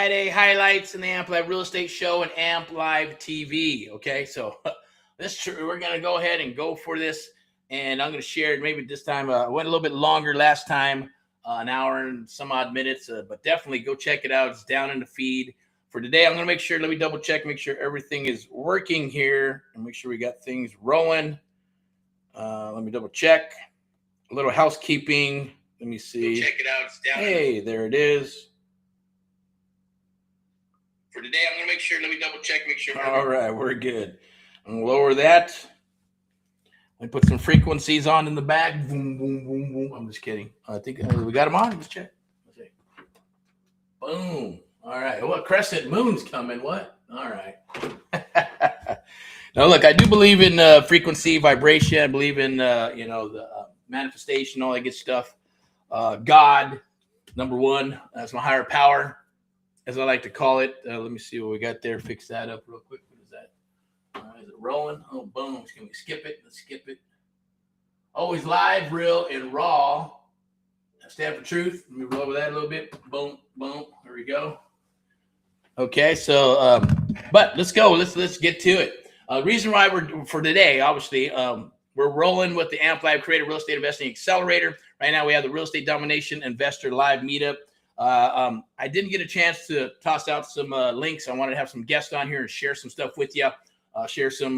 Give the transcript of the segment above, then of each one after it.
Friday highlights in the Amp Live Real Estate Show and Amp Live TV. Okay, so we're going to go ahead and go for this, and I'm going to share it. Maybe this time I went a little bit longer last time, an hour and some odd minutes, but definitely go check it out. It's down in the feed. For today, I'm going to make sure, let me double check, make sure everything is working here, and make sure we got things rolling. Let me double check. A little housekeeping. Let me see. Go check it out. It's down. Hey, there it is. For today, I'm going to make sure, let me double check, make sure. All right, we're good. I'm going to lower that. Let me put some frequencies on in the back. Boom, boom, boom, boom. I'm just kidding. I think we got them on. Let's check. Let's see. Boom. All right. Well, crescent moon's coming. What? All right. Now, look, I do believe in frequency, vibration. I believe in, the manifestation, all that good stuff. God, number one, that's my higher power, as I like to call it. Let me see what we got there. Fix that up real quick. What is that? Is it rolling? Oh, boom. Can we skip it? Let's skip it. Always live, real, and raw. Stand for truth. Let me roll over that a little bit. Boom, boom. There we go. Okay, so, but let's go. Let's get to it. Reason why we're, for today, obviously, we're rolling with the Amp Live Creative Real Estate Investing Accelerator. Right now, we have the Real Estate Domination Investor Live Meetup. I didn't get a chance to toss out some links. I wanted to have some guests on here and share some stuff with you. Share some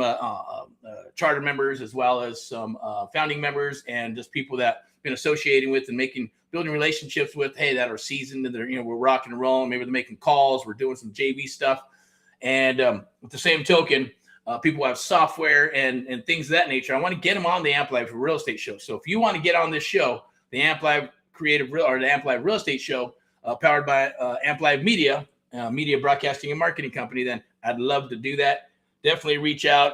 charter members as well as some founding members and just people that I've been associating with and building relationships with, hey, that are seasoned and they're, we're rocking and rolling. Maybe they're making calls. We're doing some JV stuff. And with the same token, people have software and things of that nature. I want to get them on the Amp Live Real Estate Show. So if you want to get on this show, the Amp Live the Amp Live Real Estate Show, powered by Amp Live Media, media broadcasting and marketing company, then I'd love to do that. Definitely reach out,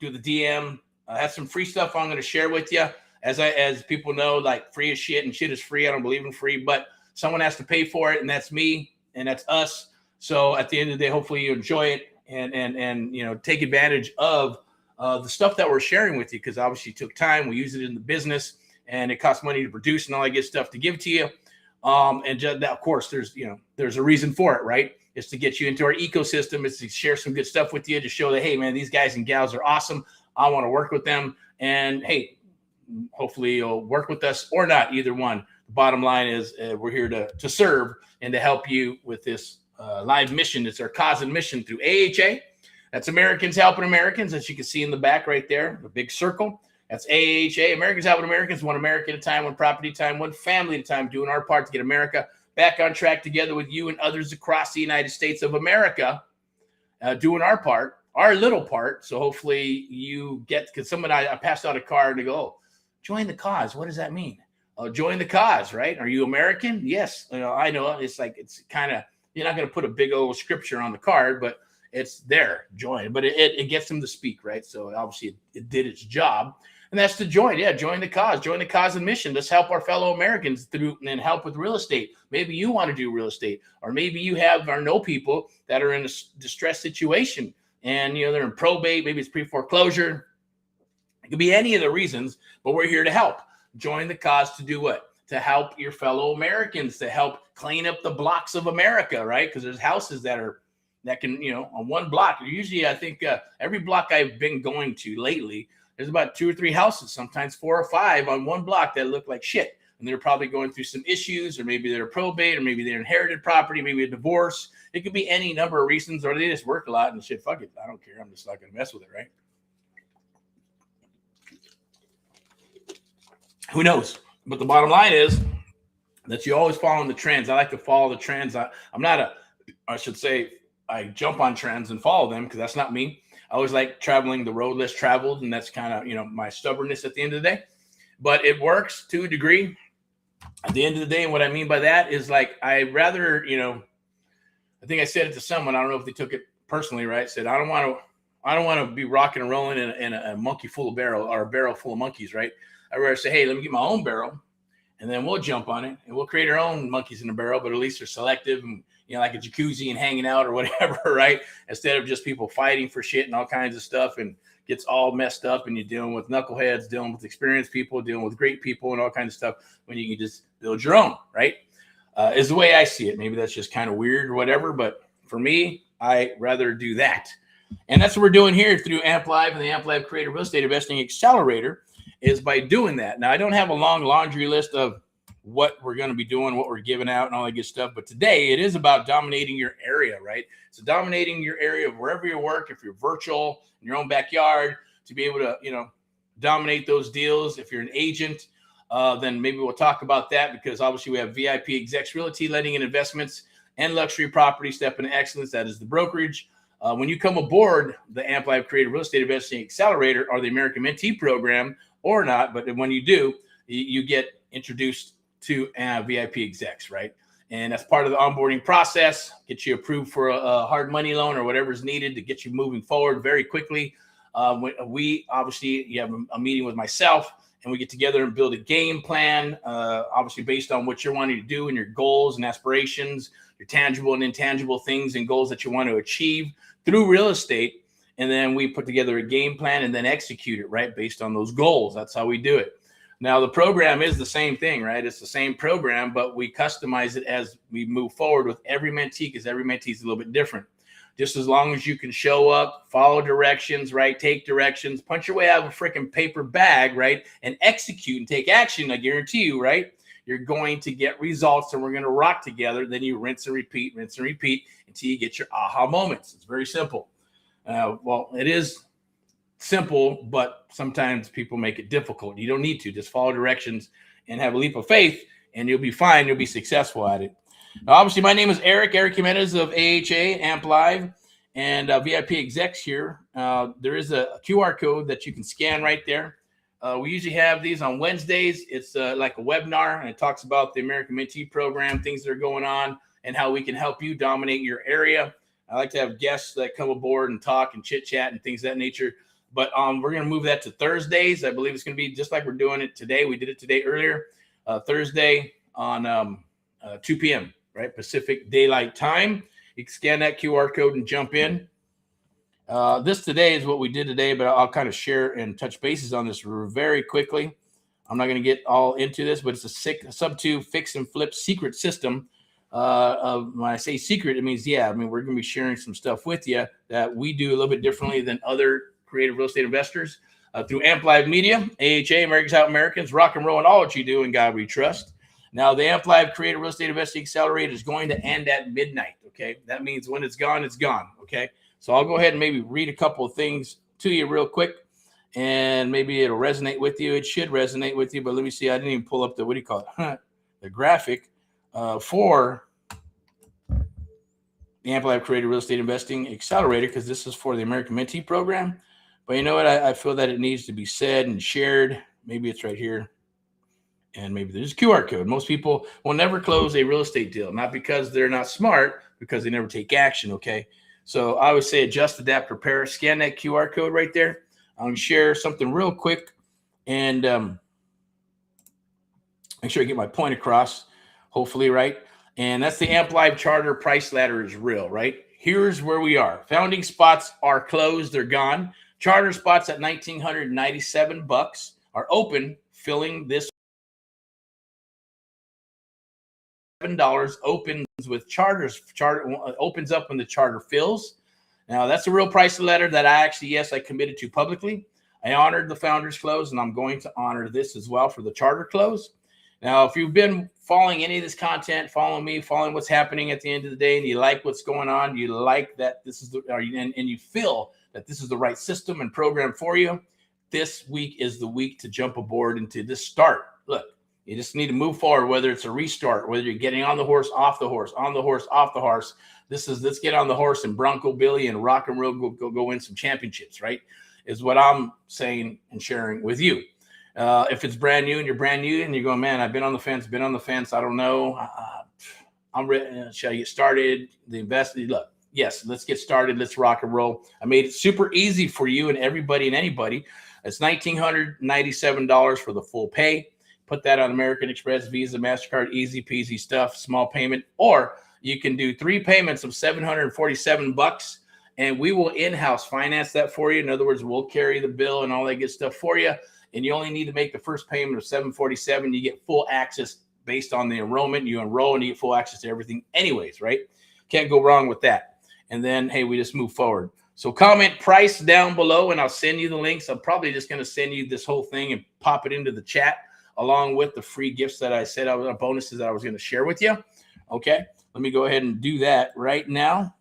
do the DM. I have some free stuff I'm going to share with you. As people know, like free is shit and shit is free. I don't believe in free, but someone has to pay for it, and that's me and that's us. So at the end of the day, hopefully you enjoy it and take advantage of the stuff that we're sharing with you, because obviously it took time. We use it in the business, and it costs money to produce and all that good stuff to give to you. And just, of course, there's a reason for it, right? It's to get you into our ecosystem. It's to share some good stuff with you, to show that, hey, man, these guys and gals are awesome. I want to work with them. And, hey, hopefully you'll work with us or not, either one. The bottom line is we're here to serve and to help you with this live mission. It's our cause and mission through AHA. That's Americans Helping Americans, as you can see in the back right there, the big circle. That's AHA, Americans Helping Americans, one America at a time, one property at a time, one family at a time, doing our part to get America back on track together with you and others across the United States of America, doing our part, our little part. So hopefully you get, because I passed out a card and they go, oh, join the cause. What does that mean? Oh, join the cause, right? Are you American? Yes. I know it's kind of, you're not going to put a big old scripture on the card, but it's there, join. But it gets them to speak, right? So obviously it did its job. And that's to join. Yeah, join the cause and mission. Let's help our fellow Americans through and help with real estate. Maybe you want to do real estate, or maybe you have or know people that are in a distressed situation and they're in probate, maybe it's pre-foreclosure. It could be any of the reasons, but we're here to help. Join the cause to do what? To help your fellow Americans, to help clean up the blocks of America, right? Because there's houses that can, on one block. Usually, I think every block I've been going to lately, there's about 2 or 3 houses, sometimes 4 or 5 on one block that look like shit. And they're probably going through some issues, or maybe they're probate, or maybe they're inherited property, maybe a divorce. It could be any number of reasons, or they just work a lot and shit. Fuck it, I don't care. I'm just not going to mess with it, right? Who knows? But the bottom line is that you always follow the trends. I like to follow the trends. I jump on trends and follow them, because that's not me. I always like traveling the road less traveled, and that's kind of, my stubbornness at the end of the day. But it works to a degree. At the end of the day, and what I mean by that is, like, I rather, I think I said it to someone, I don't know if they took it personally, right? I said, I don't want to be rocking and rolling in a monkey full of barrel, or a barrel full of monkeys, right? I'd rather say, hey, let me get my own barrel, and then we'll jump on it, and we'll create our own monkeys in a barrel, but at least they're selective and, like a jacuzzi and hanging out or whatever, right? Instead of just people fighting for shit and all kinds of stuff, and gets all messed up, and you're dealing with knuckleheads, dealing with experienced people, dealing with great people and all kinds of stuff, when you can just build your own, right? is the way I see it. Maybe that's just kind of weird or whatever, but for me, I rather do that. And that's what we're doing here through Amp Live and the Amp Live Creative Real Estate Investing Accelerator, is by doing that. Now, I don't have a long laundry list of what we're going to be doing, what we're giving out and all that good stuff. But today it is about dominating your area, right? So dominating your area of wherever you work, if you're virtual in your own backyard, to be able to, dominate those deals. If you're an agent, then maybe we'll talk about that, because obviously we have VIP Execs Realty, Lending and Investments, and Luxury Property Step into Excellence. That is the brokerage. When you come aboard the Amp Live Creative Real Estate Investing Accelerator or the American Mentee Program, or not, but when you do, you get introduced to VIP execs, right? And that's part of the onboarding process, get you approved for a hard money loan or whatever is needed to get you moving forward very quickly. We obviously, you have a meeting with myself, and we get together and build a game plan, obviously based on what you're wanting to do and your goals and aspirations, your tangible and intangible things and goals that you want to achieve through real estate. And then we put together a game plan and then execute it, right, based on those goals. That's how we do it. Now, the program is the same thing, right? It's the same program, but we customize it as we move forward with every mentee, because every mentee is a little bit different. Just as long as you can show up, follow directions, right? Take directions, punch your way out of a freaking paper bag, right? And execute and take action, I guarantee you, right? You're going to get results, and we're going to rock together. Then you rinse and repeat until you get your aha moments. It's very simple. Well, it is simple, but sometimes people make it difficult. You don't need to. Just follow directions and have a leap of faith, and you'll be fine. You'll be successful at it. Now, obviously, my name is Erick Jimenez of AHA, Amp Live, and VIP Execs here. There is a QR code that you can scan right there. We usually have these on Wednesdays. It's like a webinar, and it talks about the American Mentee Program, things that are going on, and how we can help you dominate your area. I like to have guests that come aboard and talk and chit-chat and things of that nature. But we're going to move that to Thursdays. I believe it's going to be just like we're doing it today. We did it today earlier, Thursday on 2 p.m., right? Pacific Daylight Time. You can scan that QR code and jump in. This today is what we did today, but I'll kind of share and touch bases on this very quickly. I'm not going to get all into this, but it's a SubTo fix and flip secret system. When I say secret, it means, we're going to be sharing some stuff with you that we do a little bit differently than other creative real estate investors through Amp Live Media, AHA, America's Out Americans, rock and roll, and all what you do, and God we trust. Now, the Amp Live Creative Real Estate Investing Accelerator is going to end at midnight, okay? That means when it's gone, okay? So I'll go ahead and maybe read a couple of things to you real quick, and maybe it'll resonate with you. It should resonate with you, but let me see. I didn't even pull up the, the graphic for the Amp Live Creative Real Estate Investing Accelerator, because this is for the American Mentee Program. But you know what? I feel that it needs to be said and shared. Maybe it's right here. And maybe there's a QR code. Most people will never close a real estate deal, not because they're not smart, because they never take action, okay? So I would say adjust, adapt, prepare. Scan that QR code right there. I'm going to share something real quick and make sure I get my point across, hopefully, right? And that's the Amp Live Charter price ladder is real, right? Here's where we are. Founding spots are closed. They're gone. Charter spots at $1,997 are open, filling this $7 opens with charters. Charter opens up when the charter fills. Now, that's a real price ladder that I committed to publicly. I honored the founders close, and I'm going to honor this as well for the charter close. Now, if you've been following any of this content, following me, following what's happening at the end of the day, and you like what's going on, you like that this is and you feel that this is the right system and program for you, this week is the week to jump aboard into this start. Look, you just need to move forward, whether it's a restart, whether you're getting on the horse, off the horse, on the horse, off the horse. Let's get on the horse and Bronco Billy and rock and roll, go win some championships, right? Is what I'm saying and sharing with you. If it's brand new and you're brand new and you're going, man, I've been on the fence, I don't know. I'm ready. Should I get started? The investment, look, yes, let's get started. Let's rock and roll. I made it super easy for you and everybody and anybody. It's $1,997 for the full pay. Put that on American Express, Visa, MasterCard, easy peasy stuff, small payment. Or you can do 3 payments of $747, and we will in-house finance that for you. In other words, we'll carry the bill and all that good stuff for you. And you only need to make the first payment of $747. You get full access based on the enrollment. You enroll and you get full access to everything anyways, right? Can't go wrong with that. And then, hey, we just move forward. So comment price down below and I'll send you the links. I'm probably just going to send you this whole thing and pop it into the chat along with the free gifts that I said bonuses that I was going to share with you. Okay, let me go ahead and do that right now.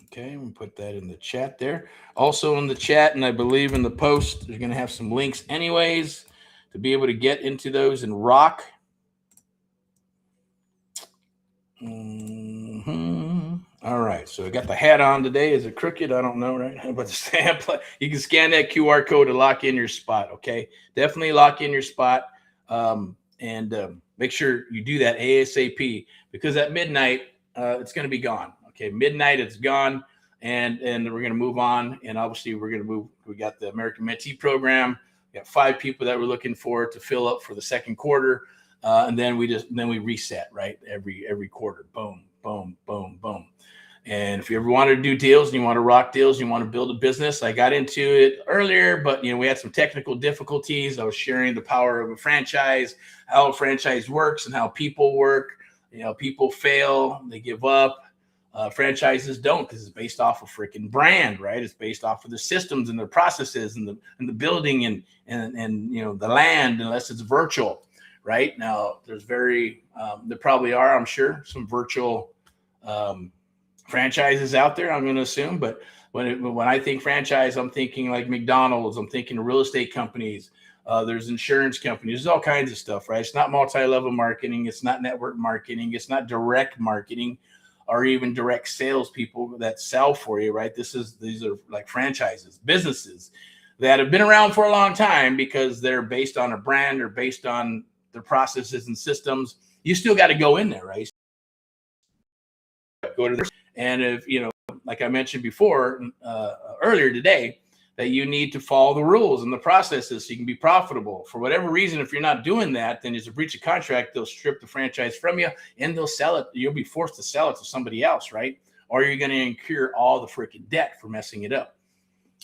Okay, I'm going to put that in the chat there. Also in the chat, and I believe in the post, you're going to have some links anyways to be able to get into those and rock. All right, so I got the hat on today. Is it crooked? I don't know, right? But the stamp, you can scan that QR code to lock in your spot, okay? Definitely lock in your spot and make sure you do that ASAP because at midnight, it's going to be gone. Okay, midnight, it's gone, and we're going to move on. And obviously, we're going to move. We got the American Mentee Program. We got 5 people that we're looking for to fill up for the second quarter, and then we reset right every quarter. Boom, boom, boom, boom. And if you ever wanted to do deals and you want to rock deals, you want to build a business, I got into it earlier, but we had some technical difficulties. I was sharing the power of a franchise, how a franchise works, and how people work. People fail, they give up. Franchises don't because it's based off of freaking brand, right? It's based off of the systems and the processes and the building and the land, unless it's virtual, right? Now there's there probably are, I'm sure, some virtual franchises out there, I'm going to assume, but when I think franchise, I'm thinking like McDonald's, I'm thinking real estate companies, there's insurance companies, there's all kinds of stuff, right? It's not multi-level marketing, it's not network marketing, it's not direct marketing, or even direct sales people that sell for you, right? These are like franchises, businesses that have been around for a long time because they're based on a brand or based on their processes and systems. You still got to go in there, right? Go to this. And if, like I mentioned before, earlier today, that you need to follow the rules and the processes so you can be profitable. For whatever reason, if you're not doing that, then there's a breach of contract. They'll strip the franchise from you and they'll sell it. You'll be forced to sell it to somebody else, right? Or you're going to incur all the freaking debt for messing it up.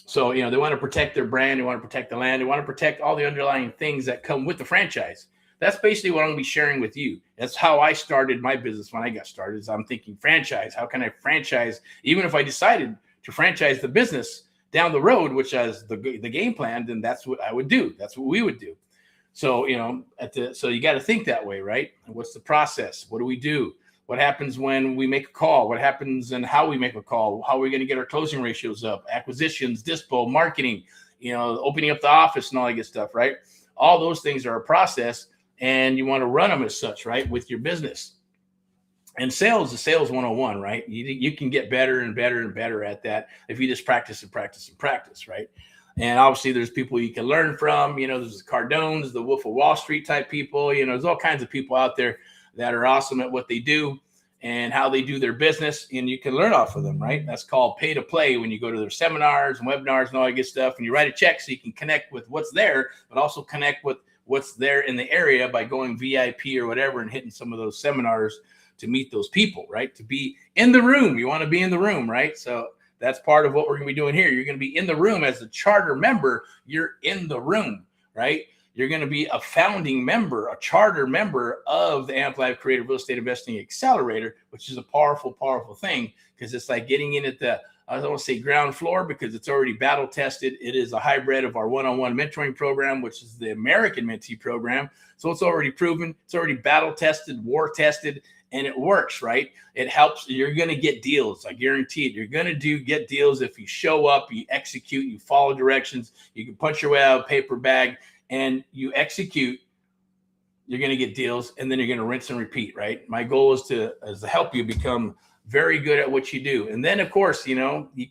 So, they want to protect their brand. They want to protect the land. They want to protect all the underlying things that come with the franchise. That's basically what I'm going to be sharing with you. That's how I started my business when I got started. Is I'm thinking franchise. How can I franchise? Even if I decided to franchise the business down the road, which as the game plan, then that's what I would do. That's what we would do. So, so you got to think that way, right? And what's the process? What do we do? What happens when we make a call? What happens and how we make a call? How are we going to get our closing ratios up? Acquisitions, dispo, marketing, opening up the office and all that good stuff, right? All those things are a process and you want to run them as such, right? With your business. And sales is sales 101, right? You can get better and better and better at that if you just practice and practice and practice, right? And obviously there's people you can learn from, there's the Cardones, the Wolf of Wall Street type people, there's all kinds of people out there that are awesome at what they do and how they do their business. And you can learn off of them, right? That's called pay to play when you go to their seminars and webinars and all that good stuff. And you write a check so you can connect with what's there, but also connect with what's there in the area by going VIP or whatever and hitting some of those seminars to meet those people, right? To be in the room. You want to be in the room, right? So that's part of what we're going to be doing here. You're going to be in the room as a charter member. You're in the room, right? You're going to be a founding member, a charter member of the Amp Live Creative Real Estate Investing Accelerator, which is a powerful, powerful thing because it's like getting in at the, I don't want to say ground floor because it's already battle tested. It is a hybrid of our one-on-one mentoring program, which is the American Mentee Program. So it's already proven, it's already battle tested, war tested, and it works, right? It helps. You're going to get deals. I guarantee it. You're going to get deals if you show up, you execute, you follow directions, you can punch your way out of a paper bag and you execute. You're going to get deals and then you're going to rinse and repeat, right? My goal is to help you become very good at what you do. And then of course, you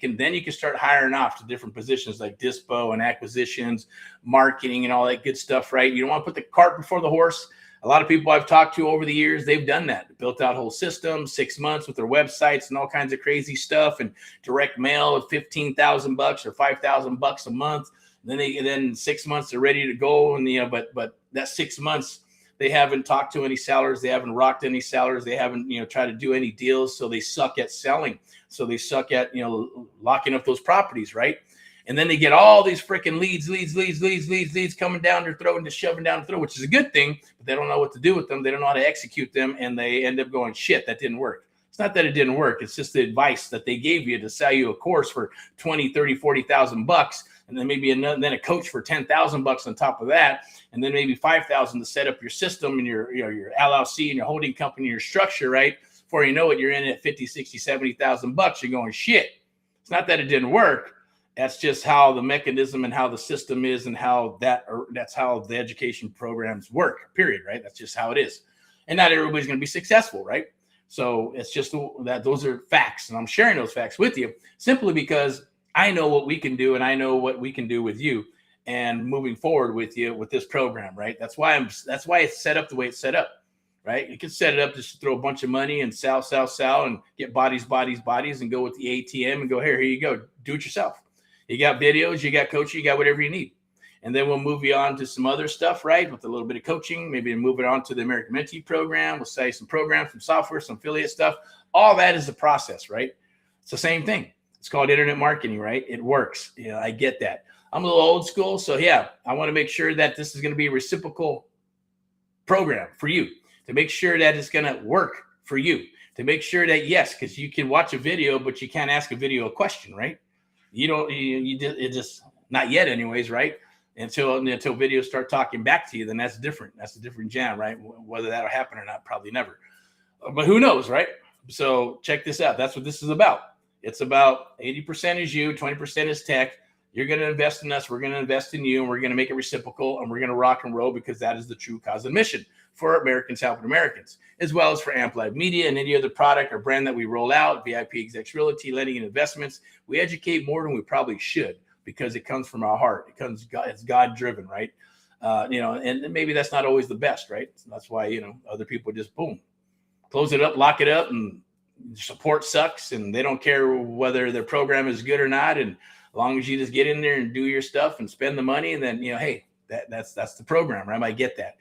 can start hiring off to different positions like dispo and acquisitions, marketing and all that good stuff, right? You don't want to put the cart before the horse. A lot of people I've talked to over the years, they've done that, built out whole systems, 6 months with their websites and all kinds of crazy stuff and direct mail of $15,000 or $5,000 a month. Then 6 months they're ready to go. And, but that 6 months, they haven't talked to any sellers. They haven't rocked any sellers. They haven't, tried to do any deals. So they suck at selling. So they suck at, locking up those properties. Right. And then they get all these freaking leads coming down their throat and just shoving down their throat, which is a good thing, but they don't know what to do with them. They don't know how to execute them, and they end up going, shit, that didn't work. It's not that it didn't work. It's just the advice that they gave you to sell you a course for 20, 30, 40,000 bucks, and then maybe then a coach for 10,000 bucks on top of that, and then maybe 5,000 to set up your system and your LLC and your holding company, your structure, right? Before you know it, you're in at 50, 60, 70,000 bucks. You're going, shit. It's not that it didn't work. That's just how the mechanism and how the system is, and that's how the education programs work, period, right? That's just how it is. And not everybody's going to be successful, right? So it's just that those are facts. And I'm sharing those facts with you simply because I know what we can do, and I know what we can do with you and moving forward with you with this program, right? That's why it's set up the way it's set up, right? You can set it up just to throw a bunch of money and sell and get bodies and go with the ATM and go, here you go, do it yourself. You got videos, you got coaching, you got whatever you need. And then we'll move you on to some other stuff, right? With a little bit of coaching, maybe move it on to the American Mentee program. We'll say some programs, some software, some affiliate stuff. All that is a process, right? It's the same thing. It's called internet marketing, right? It works. You know, I get that. I'm a little old school. So yeah, I want to make sure that this is going to be a reciprocal program for you, to make sure that it's going to work for you, to make sure that, yes, because you can watch a video, but you can't ask a video a question, right? It just not yet anyways, right? Until videos start talking back to you, then that's different. That's a different jam, right? Whether that'll happen or not, probably never. But who knows, right? So check this out. That's what this is about. It's about 80% is you, 20% is tech. You're going to invest in us. We're going to invest in you, and we're going to make it reciprocal, and we're going to rock and roll because that is the true cause and mission for Americans helping Americans, as well as for Amp Live Media and any other product or brand that we roll out, VIP Execs Realty, lending and investments. We educate more than we probably should because it comes from our heart. It's God driven, right? And maybe that's not always the best, right? So that's why, other people just boom, close it up, lock it up, and support sucks, and they don't care whether their program is good or not. And as long as you just get in there and do your stuff and spend the money, and then, hey, that's the program, right? I get that.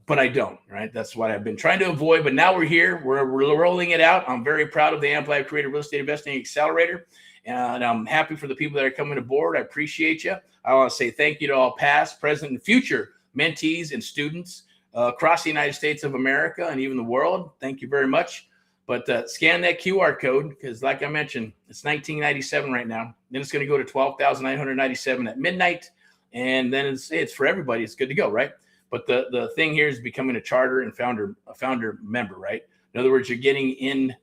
But I don't, right? That's what I've been trying to avoid. But now we're here. We're rolling it out. I'm very proud of the Amp Live Creative Real Estate Investing Accelerator. And I'm happy for the people that are coming aboard. I appreciate you. I want to say thank you to all past, present, and future mentees and students across the United States of America and even the world. Thank you very much. But scan that QR code because, like I mentioned, it's $19.97 right now. Then it's going to go to $12,997 at midnight. And then it's for everybody. It's good to go, right? But the thing here is becoming a charter and founder member, right? In other words, you're getting in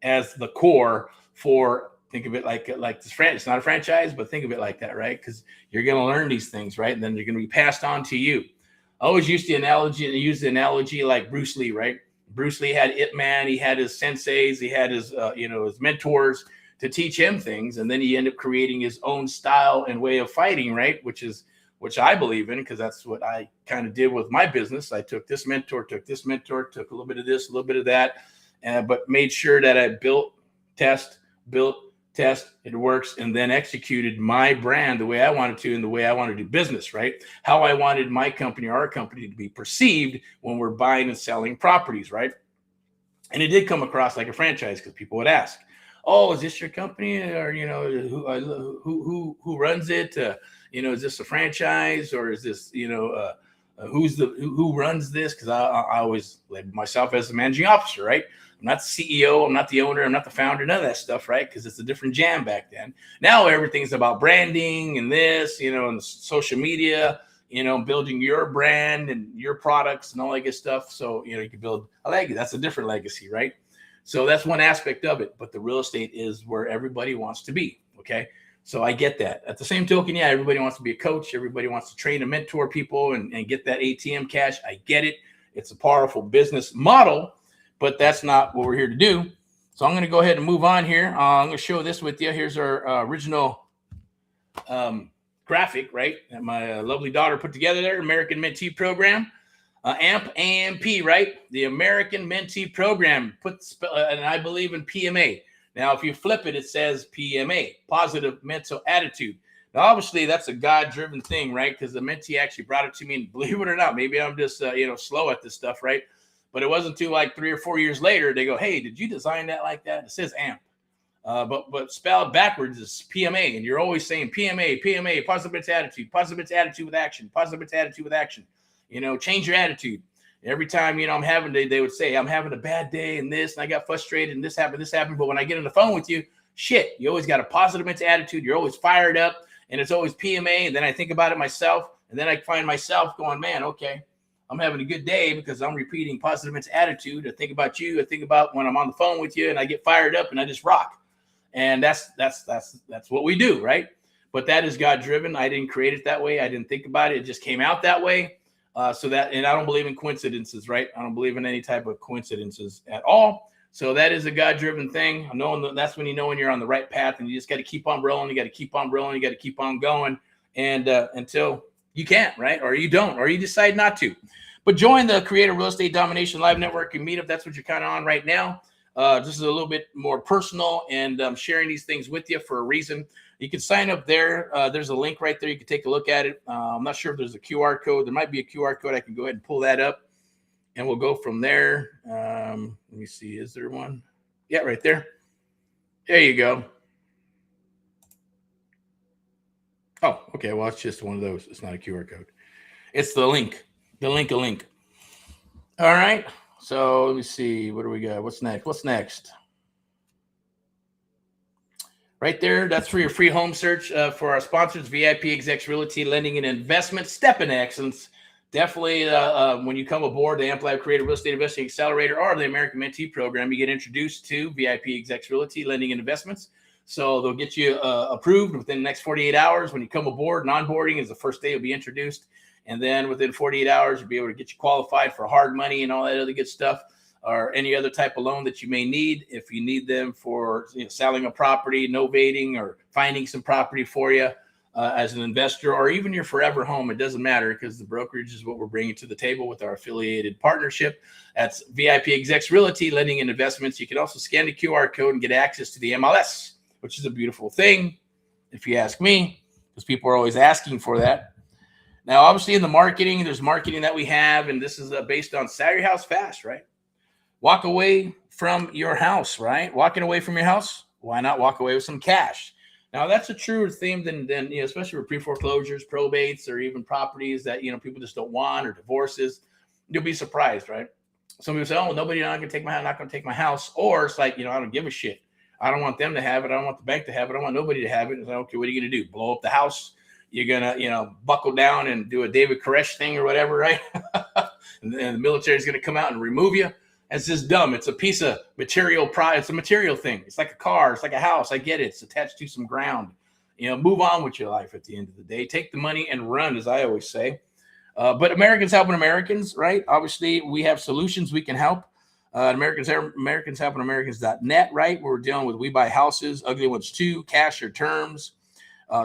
as the core for, think of it like this franchise. It's not a franchise, but think of it like that, right? Because you're going to learn these things, right? And then they're going to be passed on to you. I always use the analogy like Bruce Lee, right? Bruce Lee had Ip Man. He had his senseis. He had his mentors to teach him things. And then he ended up creating his own style and way of fighting, right? Which I believe in, because that's what I kind of did with my business. I took this mentor, took a little bit of this, a little bit of that, but made sure that I built, test, it works, and then executed my brand the way I wanted to and the way I want to do business, right? How I wanted my company or our company to be perceived when we're buying and selling properties, right? And it did come across like a franchise because people would ask, oh, is this your company? Or, who runs it? Is this a franchise or is this, who runs this? Because I always label myself as the managing officer, right? I'm not the CEO. I'm not the owner. I'm not the founder. None of that stuff, right? Because it's a different jam back then. Now everything's about branding and this, and social media, building your brand and your products and all that good stuff. So, you can build a legacy. That's a different legacy, right? So that's one aspect of it. But the real estate is where everybody wants to be, okay? So I get that. At the same token, yeah, everybody wants to be a coach. Everybody wants to train and mentor people and get that ATM cash. I get it. It's a powerful business model, but that's not what we're here to do. So I'm going to go ahead and move on here. I'm going to show this with you. Here's our original graphic, right? That my lovely daughter put together there, American Mentee Program. AMP, right? The American Mentee Program. And I believe in PMA. Now, if you flip it, it says PMA, Positive Mental Attitude. Now, obviously, that's a God-driven thing, right? Because the mentee actually brought it to me. And believe it or not, maybe I'm just, slow at this stuff, right? But it wasn't until like 3 or 4 years later, they go, hey, did you design that like that? It says AMP. But spelled backwards is PMA, and you're always saying PMA, positive mental attitude, positive mental attitude with action, positive mental attitude with action. Change your attitude. Every time, I'm they would say, I'm having a bad day and this, and I got frustrated and this happened. But when I get on the phone with you, shit, you always got a positive mental attitude. You're always fired up, and it's always PMA. And then I think about it myself, and then I find myself going, man, okay, I'm having a good day because I'm repeating positive mental attitude. I think about you. I think about when I'm on the phone with you, and I get fired up and I just rock. And that's what we do, right? But that is God driven. I didn't create it that way. I didn't think about it. It just came out that way. And I don't believe in coincidences, right? I don't believe in any type of coincidences at all. So that is a God driven thing. That's when when you're on the right path, and you just got to keep on rolling. You got to keep on rolling. You got to keep on going, and until you can't, right? Or you don't, or you decide not to. But join the Creative Real Estate Domination Live Network and Meetup. That's what you're kind of on right now. This is a little bit more personal, and I'm sharing these things with you for a reason. You can sign up there. There's a link right there. You can take a look at it. I'm not sure if there's a QR code. There might be a QR code. I can go ahead and pull that up, and we'll go from there. Let me see. Is there one? Yeah, right there. There you go. Oh, okay. Well, it's just one of those. It's not a QR code. It's the link. A link. All right. So let me see. What do we got? What's next? Right there. That's for your free home search for our sponsors, VIP Execs Realty, Lending and Investment, Step in Excellence. Definitely when you come aboard the Amplified Creative Real Estate Investing Accelerator or the American Mentee Program, you get introduced to VIP Execs Realty, Lending and Investments. So they'll get you approved within the next 48 hours. When you come aboard, and onboarding is the first day you'll be introduced. And then within 48 hours, you'll be able to get you qualified for hard money and all that other good stuff, or any other type of loan that you may need. If you need them for selling a property, novating, or finding some property for you as an investor, or even your forever home, it doesn't matter, because the brokerage is what we're bringing to the table with our affiliated partnership. That's VIP Execs Realty, Lending and Investments. You can also scan the QR code and get access to the MLS, which is a beautiful thing, if you ask me, because people are always asking for that. Now, obviously, in the marketing, there's marketing that we have, and this is based on sell your house fast, right? Walk away from your house, right? Walking away from your house, why not walk away with some cash? Now, that's a truer theme than especially for pre-foreclosures, probates, or even properties that, people just don't want, or divorces. You'll be surprised, right? Some people say, oh, nobody, not going to take my house. Or it's like, I don't give a shit. I don't want them to have it. I don't want the bank to have it. I don't want nobody to have it. It's like, okay, what are you going to do? Blow up the house? You're going to, buckle down and do a David Koresh thing or whatever, right? and the military is going to come out and remove you. It's just dumb. It's a piece of material. It's a material thing. It's like a car. It's like a house. I get it. It's attached to some ground. Move on with your life at the end of the day. Take the money and run, as I always say. But Americans helping Americans, right? Obviously, we have solutions we can help. Americans helping Americans.net, right? We're dealing with We Buy Houses, Ugly Ones Too, cash or terms.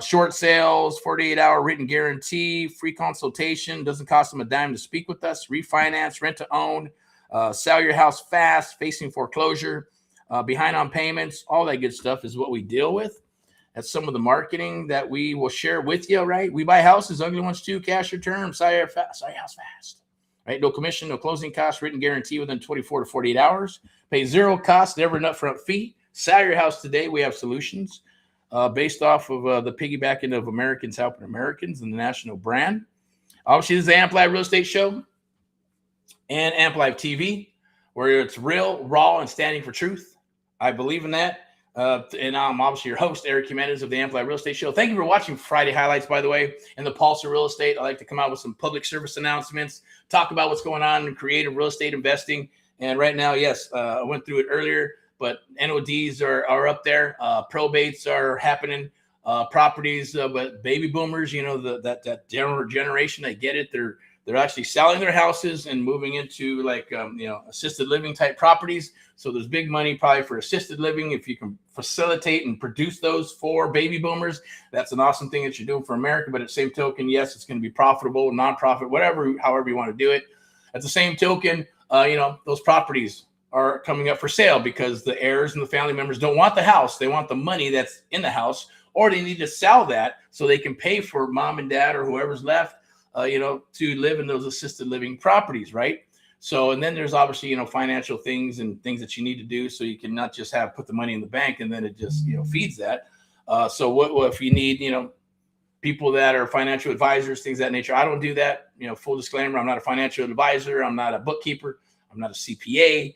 Short sales, 48-hour written guarantee, free consultation, doesn't cost them a dime to speak with us, refinance, rent to own, sell your house fast, facing foreclosure, behind on payments, all that good stuff is what we deal with. That's some of the marketing that we will share with you, right? We Buy Houses, Ugly Ones Too, cash or term, sell your house fast, right? No commission, no closing costs, written guarantee within 24 to 48 hours, pay zero cost, never an upfront fee, sell your house today. We have solutions. Based off of the piggybacking of Americans Helping Americans and the national brand. Obviously, this is the Amplified Real Estate Show and Amplified TV, where it's real, raw, and standing for truth. I believe in that. And I'm obviously your host, Erick Report of the Amplified Real Estate Show. Thank you for watching Friday Highlights, by the way, and the Pulse of Real Estate. I like to come out with some public service announcements, talk about what's going on in creative real estate investing. And right now, yes, I went through it earlier, but NODs are up there. Probates are happening. Properties, but baby boomers, that generation, they get it. They're actually selling their houses and moving into assisted living type properties. So there's big money probably for assisted living. If you can facilitate and produce those for baby boomers, that's an awesome thing that you're doing for America. But at the same token, yes, it's going to be profitable, nonprofit, however you want to do it. At the same token, those properties are coming up for sale because the heirs and the family members don't want the house. They want the money that's in the house, or they need to sell that so they can pay for mom and dad or whoever's left, to live in those assisted living properties, right? So, and then there's obviously, financial things and things that you need to do. So you can not just put the money in the bank and then it just, feeds that. So what if you need, people that are financial advisors, things of that nature? I don't do that. Full disclaimer, I'm not a financial advisor. I'm not a bookkeeper. I'm not a CPA.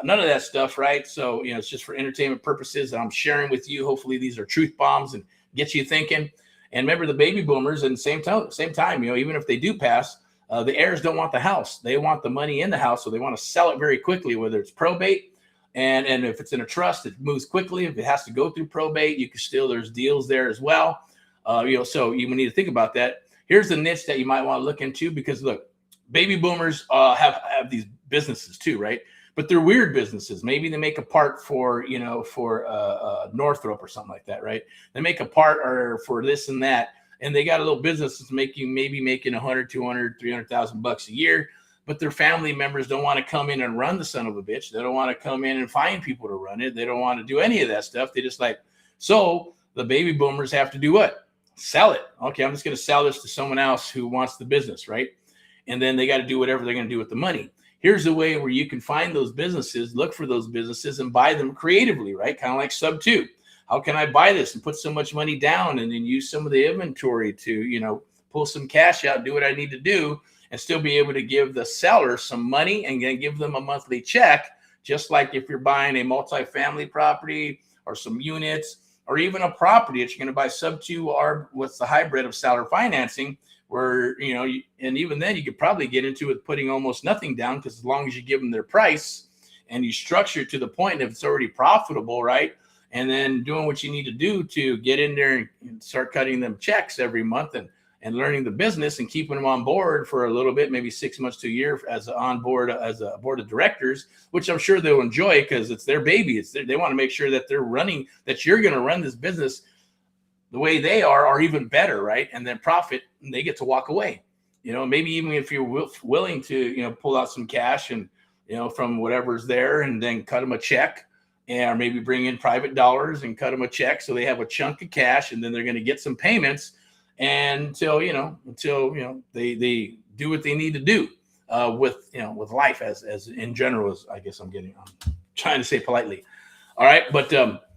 None of that stuff, right? So, it's just for entertainment purposes. And I'm sharing with you. Hopefully these are truth bombs and get you thinking. And remember the baby boomers, and same time, even if they do pass, the heirs don't want the house. They want the money in the house. So they want to sell it very quickly, whether it's probate. And if it's in a trust, it moves quickly. If it has to go through probate, there's deals there as well. So you need to think about that. Here's the niche that you might want to look into, because look, baby boomers have these businesses too, right? But they're weird businesses. Maybe they make a part for Northrop or something like that, right? They make a part or for this and that, and they got a little business that's making 100, 200, 300,000 bucks a year. But their family members don't want to come in and run the son of a bitch. They don't want to come in and find people to run it. They don't want to do any of that stuff. They just so the baby boomers have to do what? Sell it. Okay, I'm just going to sell this to someone else who wants the business, right? And then they got to do whatever they're going to do with the money. Here's a way where you can find those businesses, look for those businesses and buy them creatively, right? Kind of like SubTo. How can I buy this and put so much money down and then use some of the inventory to, pull some cash out, do what I need to do, and still be able to give the seller some money and then give them a monthly check, just like if you're buying a multifamily property or some units or even a property that you're going to buy. SubTo or what's the hybrid of seller financing, where, and even then you could probably get into it putting almost nothing down, because as long as you give them their price and you structure it to the point if it's already profitable, right? And then doing what you need to do to get in there and start cutting them checks every month and learning the business and keeping them on board for a little bit, maybe 6 months to a year as a board of directors, which I'm sure they'll enjoy because it's their baby. They want to make sure that that you're going to run this business the way they are, or even better, right? And then profit, and they get to walk away. Maybe even if you're willing to, pull out some cash and, from whatever's there, and then cut them a check, or maybe bring in private dollars and cut them a check so they have a chunk of cash, and then they're going to get some payments until they do what they need to do with life as in general, as I guess I'm trying to say politely. All right, but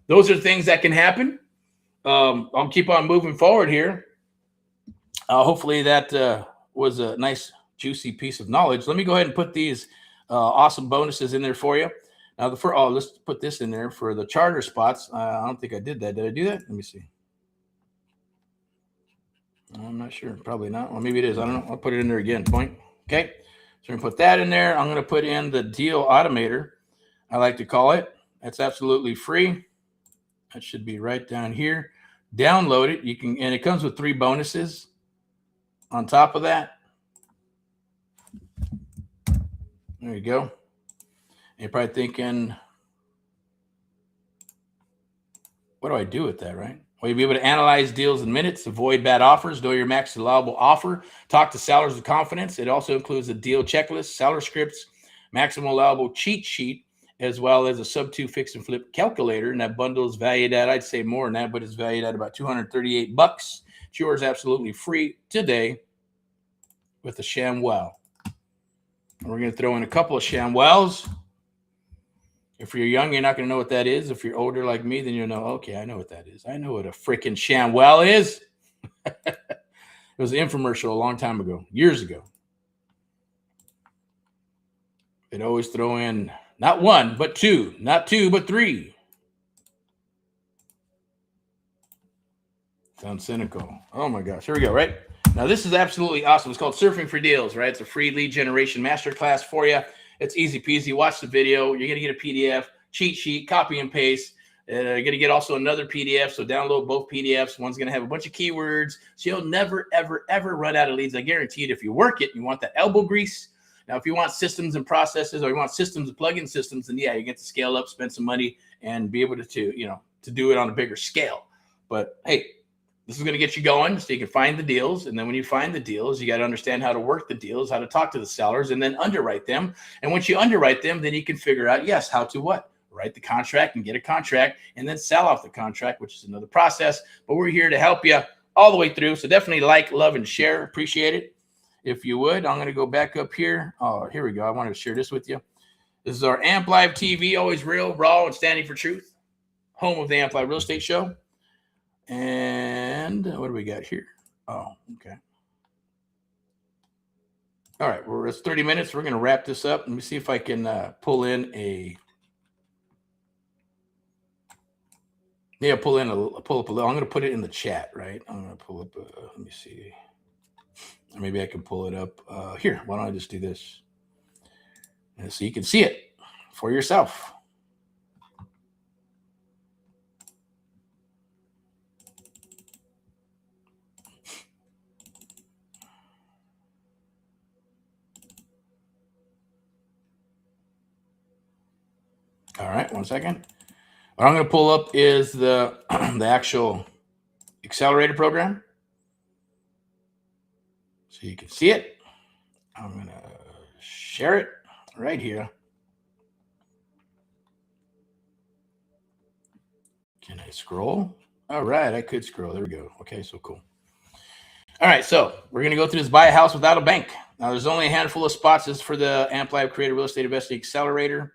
those are things that can happen. I'll keep on moving forward here. Hopefully that was a nice, juicy piece of knowledge. Let me go ahead and put these awesome bonuses in there for you. Now, let's put this in there for the charter spots. I don't think I did that. Did I do that? Let me see. I'm not sure. Probably not. Well, maybe it is. I don't know. I'll put it in there again. Point. Okay. So I'm going to put that in there. I'm going to put in the deal automator, I like to call it. That's absolutely free. That should be right down here. Download it. You can, and it comes with 3 bonuses on top of that. There you go. And you're probably thinking, what do I do with that, right? Well, you'll be able to analyze deals in minutes, avoid bad offers, know your max allowable offer, talk to sellers with confidence. It also includes a deal checklist, seller scripts, maximum allowable cheat sheet, as well as a SubTo fix and flip calculator. And that bundle is valued at, I'd say more than that, but it's valued at about $238. It's yours absolutely free today with a ShamWow. And we're going to throw in a couple of ShamWows. If you're young, you're not going to know what that is. If you're older like me, then you'll know, okay, I know what that is. I know what a freaking ShamWow is. It was an infomercial a long time ago, years ago. They'd always throw in not 1, but 2, not 2, but 3. Sounds cynical. Oh my gosh. Here we go, right? Now, this is absolutely awesome. It's called Surfing for Deals, right? It's a free lead generation masterclass for you. It's easy peasy. Watch the video. You're going to get a PDF, cheat sheet, copy and paste. You're going to get also another PDF. So download both PDFs. One's going to have a bunch of keywords. So you'll never, ever, ever run out of leads. I guarantee it. If you work it, you want that elbow grease. Now, if you want systems and processes, or you want systems and plug-in systems, then yeah, you get to scale up, spend some money, and be able to do it on a bigger scale. But hey, this is going to get you going so you can find the deals. And then when you find the deals, you got to understand how to work the deals, how to talk to the sellers, and then underwrite them. And once you underwrite them, then you can figure out, yes, how to what? Write the contract and get a contract, and then sell off the contract, which is another process. But we're here to help you all the way through. So definitely like, love, and share. Appreciate it. if you would. I'm going to go back up here. Oh, here we go. I wanted to share this with you. This is our Amp Live TV, always real, raw, and standing for truth. Home of the Amp Live Real Estate Show. And what do we got here? Oh, okay. All right, we're at 30 minutes. We're going to wrap this up. Let me see if I can pull in a. Yeah, pull up a little. I'm going to put it in the chat, right? I'm going to pull up. Let me see. Maybe I can pull it up here. Why don't I just do this? And so you can see it for yourself. All right, 1 second. What I'm going to pull up is the actual accelerator program. So you can see it. I'm going to share it right here. Can I scroll? All right, I could scroll. There we go. Okay, so cool. All right, so we're going to go through this buy a house without a bank. Now, there's only a handful of spots. This is for the Amp Live Creative Real Estate Investing Accelerator.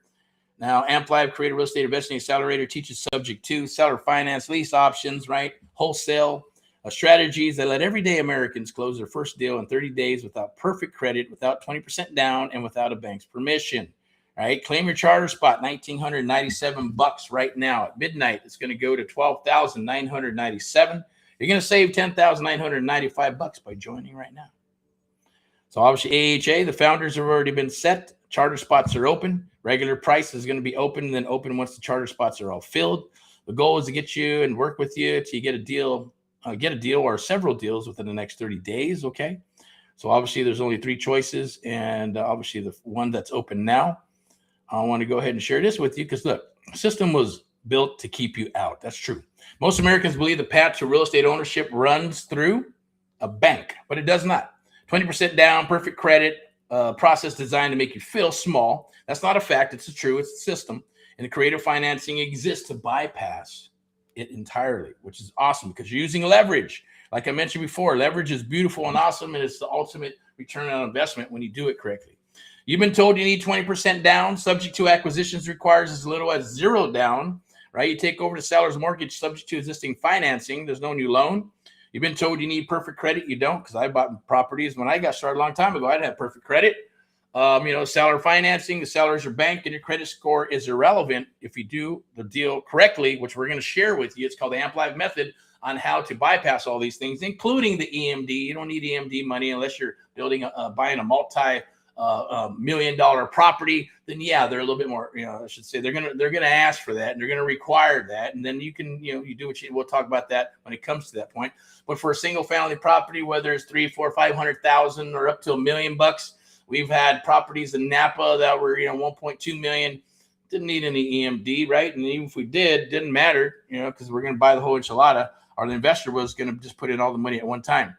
Now, Amp Live Creative Real Estate Investing Accelerator teaches subject to seller finance, lease options, right? Wholesale strategies that let everyday Americans close their first deal in 30 days without perfect credit, without 20% down, and without a bank's permission. Right? Claim your charter spot, $1,997 right now. At midnight, it's going to go to $12,997. You're going to save $10,995 by joining right now. So obviously AHA, the founders have already been set. Charter spots are open. Regular price is going to be open and then open once the charter spots are all filled. The goal is to get you and work with you till you get a deal or several deals within the next 30 days. Okay. So obviously there's only 3 choices, and obviously the one that's open now. I want to go ahead and share this with you because look, the system was built to keep you out. That's true. Most Americans believe the path to real estate ownership runs through a bank, but it does not. 20% down, perfect credit, process designed to make you feel small. That's not a fact. It's true. It's a system. And the creative financing exists to bypass it entirely, which is awesome because you're using leverage. Like I mentioned before, leverage is beautiful and awesome, and it's the ultimate return on investment when you do it correctly. You've been told you need 20% down. Subject to acquisitions requires as little as 0 down, right? You take over the seller's mortgage subject to existing financing. There's no new loan. You've been told you need perfect credit. You don't, because I bought properties when I got started a long time ago. I didn't have perfect credit. Seller financing, the seller's your bank, and your credit score is irrelevant if you do the deal correctly, which we're going to share with you. It's called the Amp Live method on how to bypass all these things, including the EMD. You don't need EMD money unless you're buying a multi-million-dollar property. Then yeah, they're a little bit more. I should say they're gonna ask for that, and they're gonna require that, and then you can you do what you. We'll talk about that when it comes to that point. But for a single-family property, whether it's $300,000, $400,000, $500,000 or up to $1 million, we've had properties in Napa that were $1.2 million. Didn't need any EMD, right? And even if we did, didn't matter, because we're gonna buy the whole enchilada, or the investor was gonna just put in all the money at one time.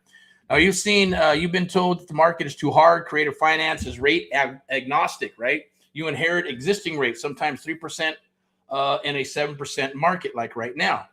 Now, you've been told that the market is too hard. Creative finance is rate agnostic, right? You inherit existing rates, sometimes 3% in a 7% market like right now.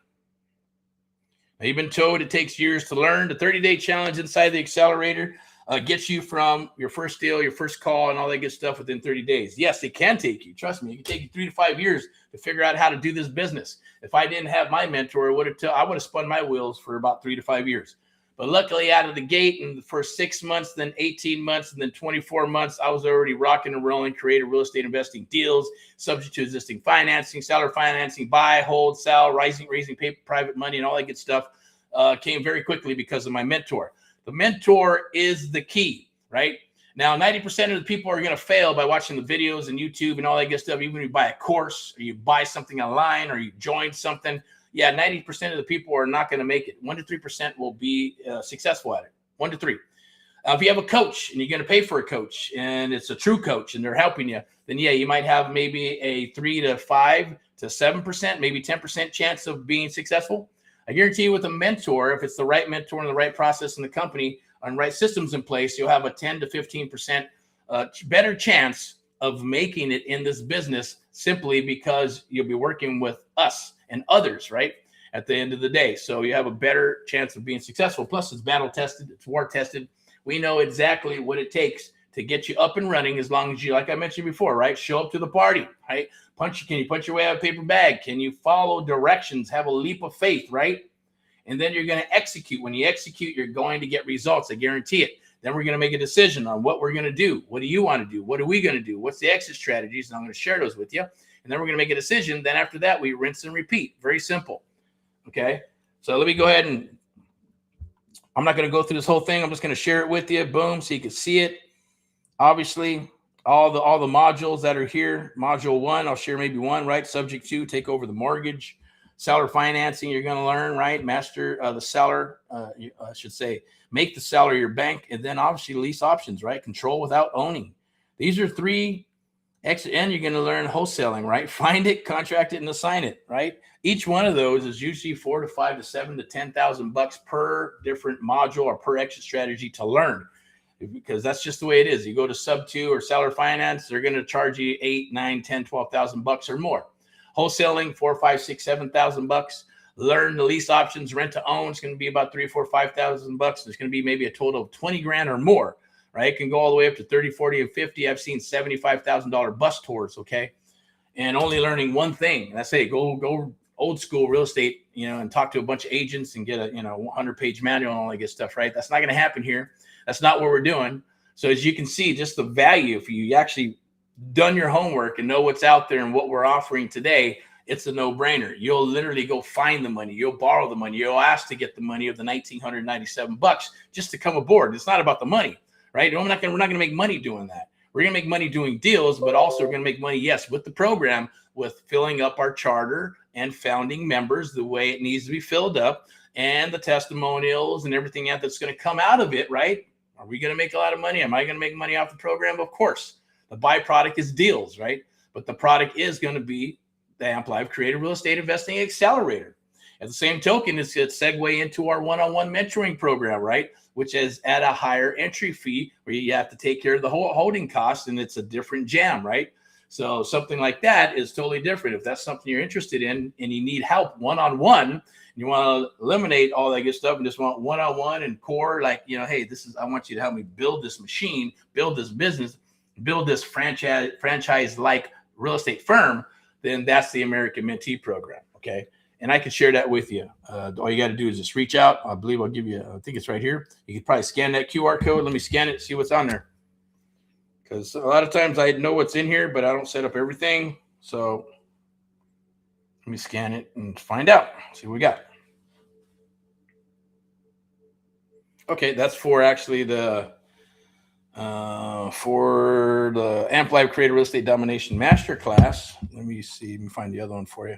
Now, you've been told it takes years to learn. The 30-day challenge inside the accelerator gets you from your first deal, your first call, and all that good stuff within 30 days. Yes, it can take you. Trust me, it can take you 3 to 5 years to figure out how to do this business. If I didn't have my mentor, I would have spun my wheels for about 3 to 5 years. But luckily, out of the gate, in the first 6 months, then 18 months, and then 24 months, I was already rocking and rolling, creative real estate investing deals, subject to existing financing, seller financing, buy, hold, sell, raising paper, private money, and all that good stuff came very quickly because of my mentor. The mentor is the key, right? Now, 90% of the people are going to fail by watching the videos and YouTube and all that good stuff. Even if you buy a course or you buy something online or you join something, yeah, 90% of the people are not going to make it. 1 to 3% will be successful at it. 1 to 3. If you have a coach and you're going to pay for a coach and it's a true coach and they're helping you, then yeah, you might have maybe a 3 to 5 to 7%, maybe 10% chance of being successful. I guarantee you with a mentor, if it's the right mentor and the right process in the company and right systems in place, you'll have a 10 to 15% better chance of making it in this business simply because you'll be working with us and others, right, at the end of the day. So you have a better chance of being successful. Plus, it's battle tested, it's war tested. We know exactly what it takes to get you up and running, as long as you, like I mentioned before, right? Show up to the party, right? Can you punch your way out of a paper bag? Can you follow directions? Have a leap of faith, right? And then you're going to execute. When you execute, you're going to get results. I guarantee it. Then we're going to make a decision on what we're going to do. What do you want to do? What are we going to do? What's the exit strategies? And I'm going to share those with you. And then we're going to make a decision. Then after that, we rinse and repeat. Very simple. Okay. So let me go ahead and I'm not going to go through this whole thing. I'm just going to share it with you. Boom. So you can see it. Obviously, all the modules that are here. Module 1, I'll share maybe one, right? Subject 2, take over the mortgage. Seller financing, you're going to learn, right? Master the seller, I should say, make the seller your bank. And then obviously lease options, right? Control without owning. These are 3 extra, and you're going to learn wholesaling, right? Find it, contract it, and assign it, right? Each one of those is usually $4,000 to $5,000 to $7,000 to $10,000 per different module or per exit strategy to learn. Because that's just the way it is. You go to SubTo or seller finance, they're going to charge you $8,000, $9,000, $10,000, $12,000 or more. Wholesaling, $4,000, $5,000, $6,000, $7,000. Learn the lease options, rent to own. It's going to be about $3,000, $4,000, $5,000. There's going to be maybe a total of 20 grand or more, right? It can go all the way up to 30, 40, and 50. I've seen $75,000 bus tours, okay? And only learning one thing. And I say, go old school real estate, and talk to a bunch of agents and get a, 100-page manual and all that good stuff, right? That's not going to happen here. That's not what we're doing. So as you can see, just the value, if you actually done your homework and know what's out there and what we're offering today, it's a no-brainer. You'll literally go find the money. You'll borrow the money. You'll ask to get the money of the $1,997 just to come aboard. It's not about the money, right? We're not going to make money doing that. We're going to make money doing deals, but also we're going to make money, yes, with the program, with filling up our charter and founding members the way it needs to be filled up, and the testimonials and everything else that's going to come out of it, right? Are we going to make a lot of money? Am I going to make money off the program? Of course. The byproduct is deals, right? But the product is going to be the Amplified Creative Real Estate Investing Accelerator. At the same token, it's going to segue into our one-on-one mentoring program, right? Which is at a higher entry fee where you have to take care of the whole holding costs, and it's a different jam, right? So something like that is totally different. If that's something you're interested in and you need help one-on-one, you want to eliminate all that good stuff and just want one-on-one and core, like, hey, I want you to help me build this machine, build this business, build this franchise-like real estate firm, then that's the American Mentee program, okay? And I can share that with you. All you got to do is just reach out. I believe I'll give you, I think it's right here. You can probably scan that QR code. Let me scan it, see what's on there. Because a lot of times I know what's in here, but I don't set up everything. So let me scan it and find out. See what we got. Okay, that's for actually the Amplified Creative Real Estate Domination Masterclass. Let me see. Let me find the other one for you.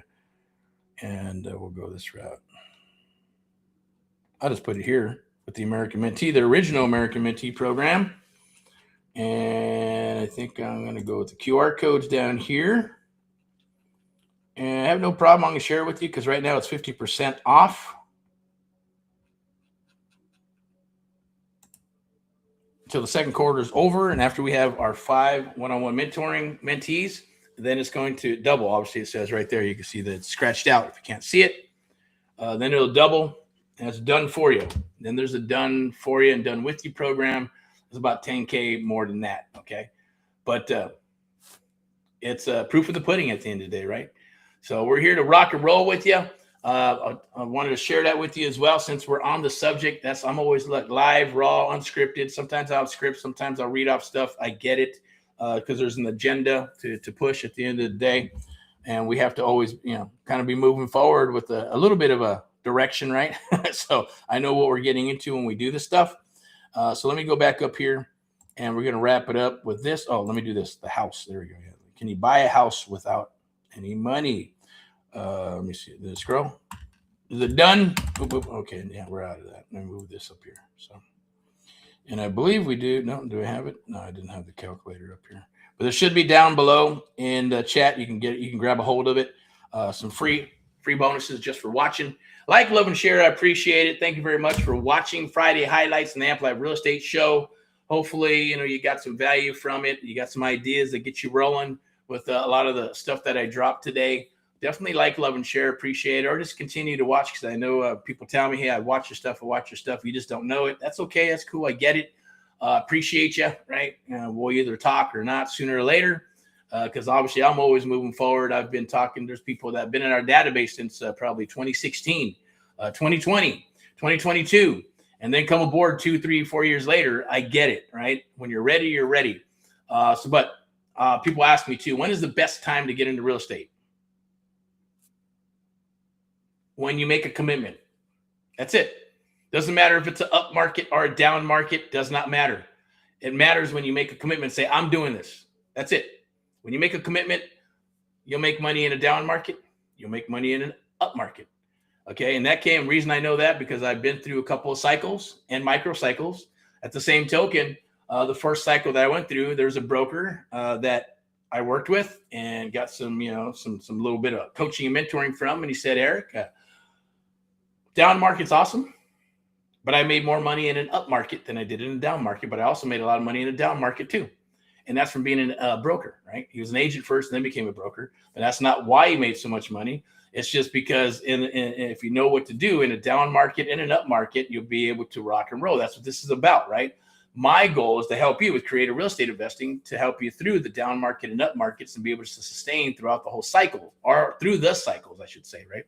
And we'll go this route. I'll just put it here with the American Mentee, the original American Mentee program. And I think I'm going to go with the QR codes down here. And I have no problem. I'm going to share it with you because right now it's 50% off. Until the second quarter is over. And after we have our 5 one-on-one mentoring mentees, then it's going to double. Obviously, it says right there, you can see that it's scratched out if you can't see it. Then it'll double, and it's done for you. Then there's a done for you and done with you program. It's about 10K more than that, okay? But it's proof of the pudding at the end of the day, right? So we're here to rock and roll with you. I wanted to share that with you as well, since we're on the subject. I'm always live, raw, unscripted. Sometimes I'll script, sometimes I'll read off stuff. I get it. Because there's an agenda to push at the end of the day. And we have to always, kind of be moving forward with a little bit of a direction, right? So I know what we're getting into when we do this stuff. So let me go back up here and we're going to wrap it up with this. Oh, let me do this. The house. There we go. Can you buy a house without any money? Let me see. Did it scroll? Is it done? Boop, boop. Okay. Yeah, we're out of that. Let me move this up here. So. And I believe we do. No, do I have it? No, I didn't have the calculator up here. But it should be down below in the chat. You can get it. You can grab a hold of it. Some free bonuses just for watching. Like, love, and share. I appreciate it. Thank you very much for watching Friday Highlights in the Amplified Real Estate Show. Hopefully, you got some value from it. You got some ideas that get you rolling with a lot of the stuff that I dropped today. Definitely like, love, and share. Appreciate it. Or just continue to watch, because I know people tell me, hey, I watch your stuff. You just don't know it. That's okay. That's cool. I get it. Appreciate you, right? We'll either talk or not sooner or later, because obviously I'm always moving forward. I've been talking. There's people that have been in our database since probably 2016, 2020, 2022, and then come aboard 2, 3, 4 years later. I get it, right? When you're ready, you're ready. But people ask me too, when is the best time to get into real estate? When you make a commitment. That's it. Doesn't matter if it's an up market or a down market, does not matter. It matters when you make a commitment, say, I'm doing this. That's it. When you make a commitment, you'll make money in a down market. You'll make money in an up market. Okay. And that reason I know that because I've been through a couple of cycles and micro cycles. At the same token, the first cycle that I went through, there's a broker that I worked with and got some little bit of coaching and mentoring from. And he said, Eric, down market's awesome. But I made more money in an up market than I did in a down market. But I also made a lot of money in a down market too. And that's from being a broker, right? He was an agent first and then became a broker. But that's not why he made so much money. It's just because if you know what to do in a down market and an up market, you'll be able to rock and roll. That's what this is about, right? My goal is to help you with creative real estate investing, to help you through the down market and up markets and be able to sustain throughout the whole cycle, or through the cycles, I should say, right?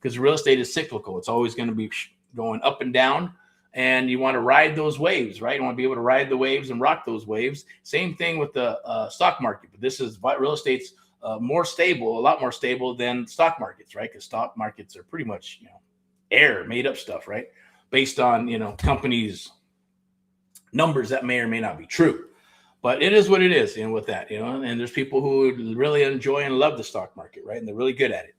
Because real estate is cyclical. It's always going to be going up and down, and you want to ride those waves, right? You want to be able to ride the waves and rock those waves. Same thing with the stock market, but this is real estate's more stable, a lot more stable than stock markets, right? Because stock markets are pretty much, air, made up stuff, right? Based on, companies' numbers that may or may not be true. But it is what it is, with that, and there's people who really enjoy and love the stock market, right? And they're really good at it.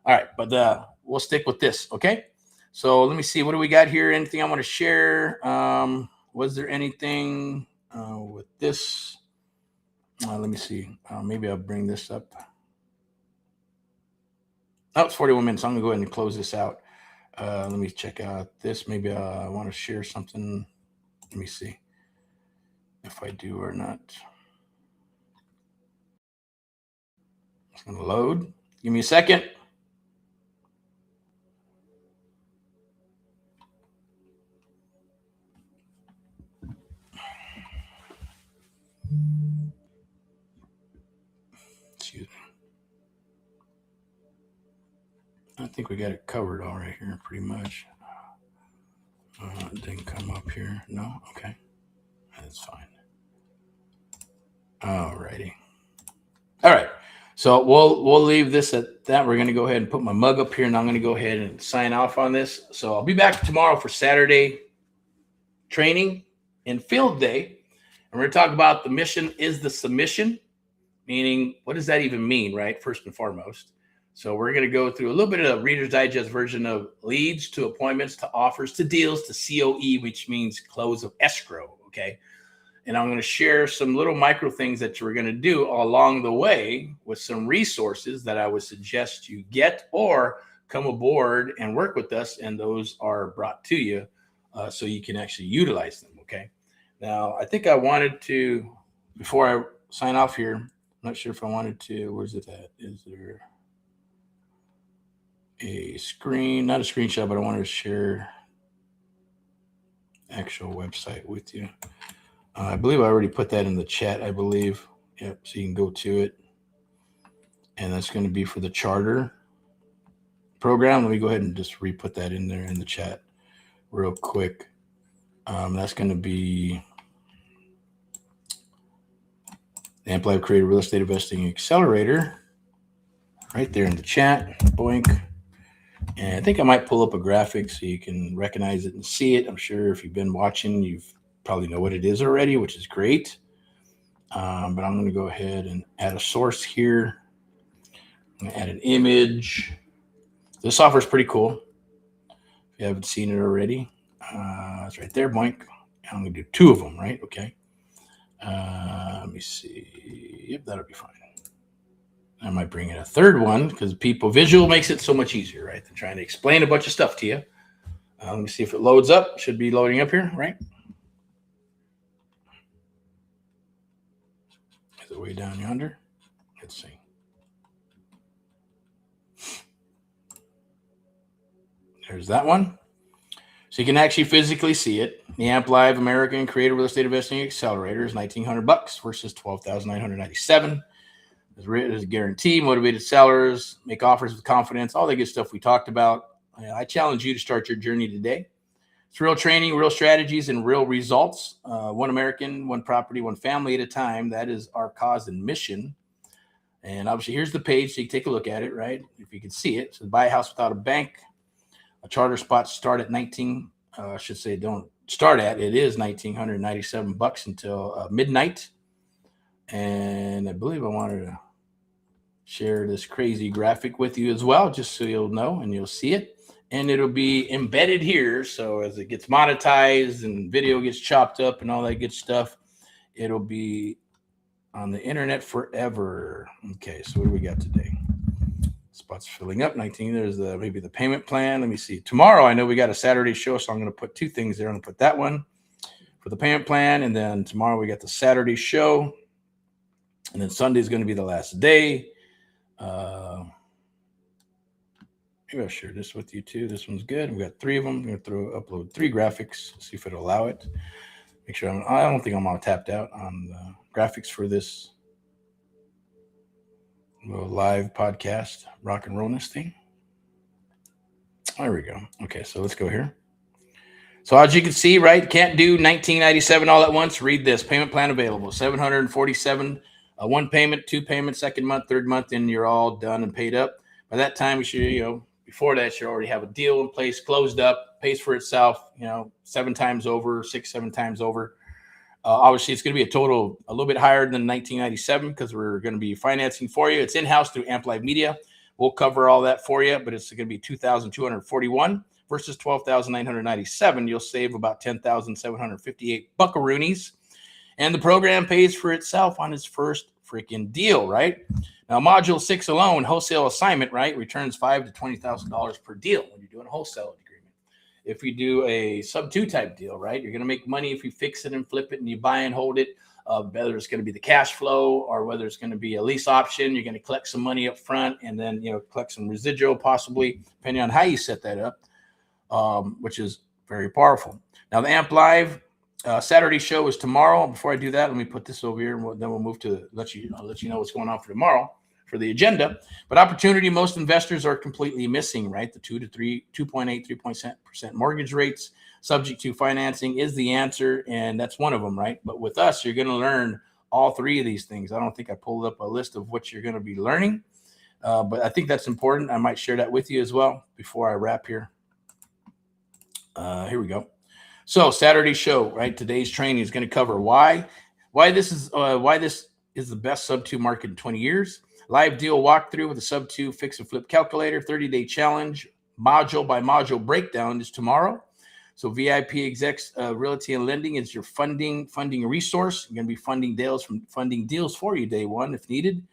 All right, but we'll stick with this, okay? So let me see. What do we got here? Anything I want to share? Was there anything with this? Let me see. Maybe I'll bring this up. Oh, it's 41 minutes. I'm going to go ahead and close this out. Let me check out this. Maybe I want to share something. Let me see if I do or not. It's going to load. Give me a second. Excuse me. I think we got it covered all right here, pretty much. It didn't come up here. No? Okay. That's fine. All righty. All right. So we'll leave this at that. We're going to go ahead and put my mug up here, and I'm going to go ahead and sign off on this. So I'll be back tomorrow for Saturday training and field day. And we're going to talk about the mission is the submission, meaning what does that even mean, right? First and foremost. So we're going to go through a little bit of a Reader's Digest version of leads to appointments to offers to deals to COE, which means close of escrow, okay? And I'm going to share some little micro things that you're going to do along the way with some resources that I would suggest you get or come aboard and work with us. And those are brought to you so you can actually utilize them, okay? Now, I think I wanted to, before I sign off here, I'm not sure if I wanted to, where's it at? Is there a screen, not a screenshot, but I wanted to share actual website with you. I believe I already put that in the chat, I believe. Yep, so you can go to it. And that's going to be for the charter program. Let me go ahead and just re-put that in there in the chat real quick. That's going to be the Amplified Creative Real Estate Investing Accelerator right there in the chat. Boink. And I think I might pull up a graphic so you can recognize it and see it. I'm sure if you've been watching, you've probably know what it is already, which is great. But I'm going to go ahead and add a source here. I'm going to add an image. This software is pretty cool. If you haven't seen it already, it's right there, boink. I'm going to do 2 of them, right? Okay. Let me see. Yep, that'll be fine. I might bring in a 3rd one because visual makes it so much easier, right? Than trying to explain a bunch of stuff to you. Let me see if it loads up. Should be loading up here, right? Is it way down yonder? Let's see. There's that one. So you can actually physically see it. The Amp Live American Creative Real Estate Investing Accelerator is $1,900 versus $12,997. There's a guarantee, motivated sellers, make offers with confidence, all the good stuff we talked about. I challenge you to start your journey today. It's real training, real strategies, and real results. One American, one property, one family at a time. That is our cause and mission. And obviously, here's the page, so you can take a look at it, right? If you can see it. So buy a house without a bank. A charter spot start at don't start at. It is $1,997 until midnight. And I believe I wanted to share this crazy graphic with you as well, just so you'll know and you'll see it. And it'll be embedded here. So as it gets monetized and video gets chopped up and all that good stuff, it'll be on the internet forever. Okay, so what do we got today? Spots filling up. 19. There's maybe the payment plan. Let me see. Tomorrow, I know we got a Saturday show, so I'm going to put two things there. I'm going to put that one for the payment plan, and then tomorrow we got the Saturday show, and then Sunday is going to be the last day. Maybe I'll share this with you too. This one's good. We got three of them. I'm going to upload 3 graphics. See if it'll allow it. Make sure I don't think I'm all tapped out on the graphics for this little live podcast, rock and rollness thing. There we go. Okay, so let's go here. So as you can see, right, can't do 1997 all at once. Read this. Payment plan available. 747. One payment, 2 payments, second month, third month, and you're all done and paid up. By that time, you should, before that, you already have a deal in place, closed up, pays for itself, 7 times over, 7 times over. Obviously, it's going to be a total a little bit higher than 1997 because we're going to be financing for you. It's in-house through Amp Live Media. We'll cover all that for you, but it's going to be $2,241 versus $12,997. You'll save about $10,758 buckaroonies. And the program pays for itself on its first freaking deal, right? Now, Module 6 alone, wholesale assignment, right, returns $5,000 to $20,000 per deal when you're doing a wholesale agreement. If you do a SubTo type deal, right, you're going to make money if you fix it and flip it and you buy and hold it, whether it's going to be the cash flow or whether it's going to be a lease option. You're going to collect some money up front and then, collect some residual possibly, depending on how you set that up, which is very powerful. Now, the Amp Live Saturday show is tomorrow. Before I do that, let me put this over here, and then we'll move to let you know what's going on for tomorrow for the agenda. But opportunity, most investors are completely missing, right? The 3% mortgage rates, subject to financing is the answer, and that's one of them, right? But with us, you're going to learn all 3 of these things. I don't think I pulled up a list of what you're going to be learning, but I think that's important. I might share that with you as well before I wrap here. Here we go. So Saturday show, right? Today's training is going to cover why this is the best SubTo market in 20 years. Live deal walkthrough with a SubTo fix and flip calculator, 30-day challenge, module by module breakdown is tomorrow. So VIP Execs Realty and Lending is your funding resource. You're going to be funding deals for you day one if needed.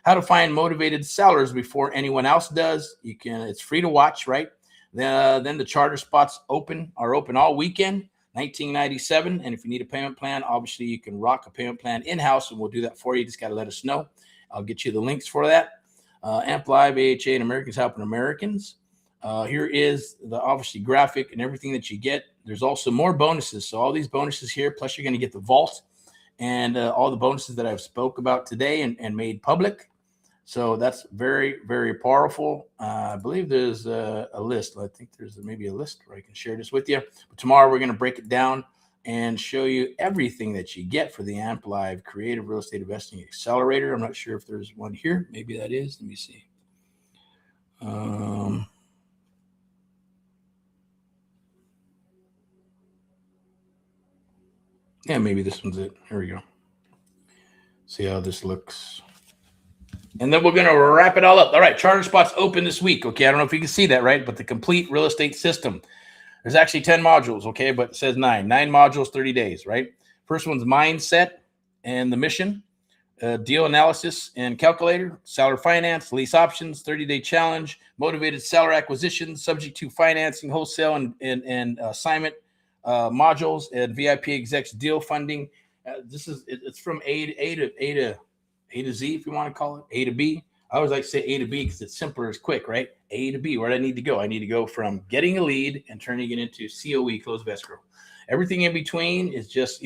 How to find motivated sellers before anyone else does. It's free to watch, right? Then the charter spots are open all weekend, $19.97. And if you need a payment plan, obviously you can rock a payment plan in-house and we'll do that for you. Just got to let us know. I'll get you the links for that. Amp Live, AHA, and Americans Helping Americans. Here is the obviously graphic and everything that you get. There's also more bonuses. So all these bonuses here, plus you're going to get the vault and all the bonuses that I've spoke about today and made public. So that's very, very powerful. I believe there's a list. I think there's maybe a list where I can share this with you. But tomorrow we're going to break it down and show you everything that you get for the Amp Live Creative Real Estate Investing Accelerator. I'm not sure if there's one here. Maybe that is. Let me see. Yeah, maybe this one's it. Here we go. See how this looks. And then we're going to wrap it all up. All right, charter spots open this week. Okay, I don't know if you can see that, right? But the complete real estate system. There's actually 10 modules, okay? But it says 9. 9 modules, 30 days, right? First one's mindset and the mission, deal analysis and calculator, seller finance, lease options, 30-day challenge, motivated seller acquisition, subject to financing, wholesale and assignment modules, and VIP execs deal funding. It's from A to Z, if you want to call it, A to B. I always like to say A to B because it's simpler, it's quick, right? A to B, where do I need to go? I need to go from getting a lead and turning it into COE, close of escrow. Everything in between is just,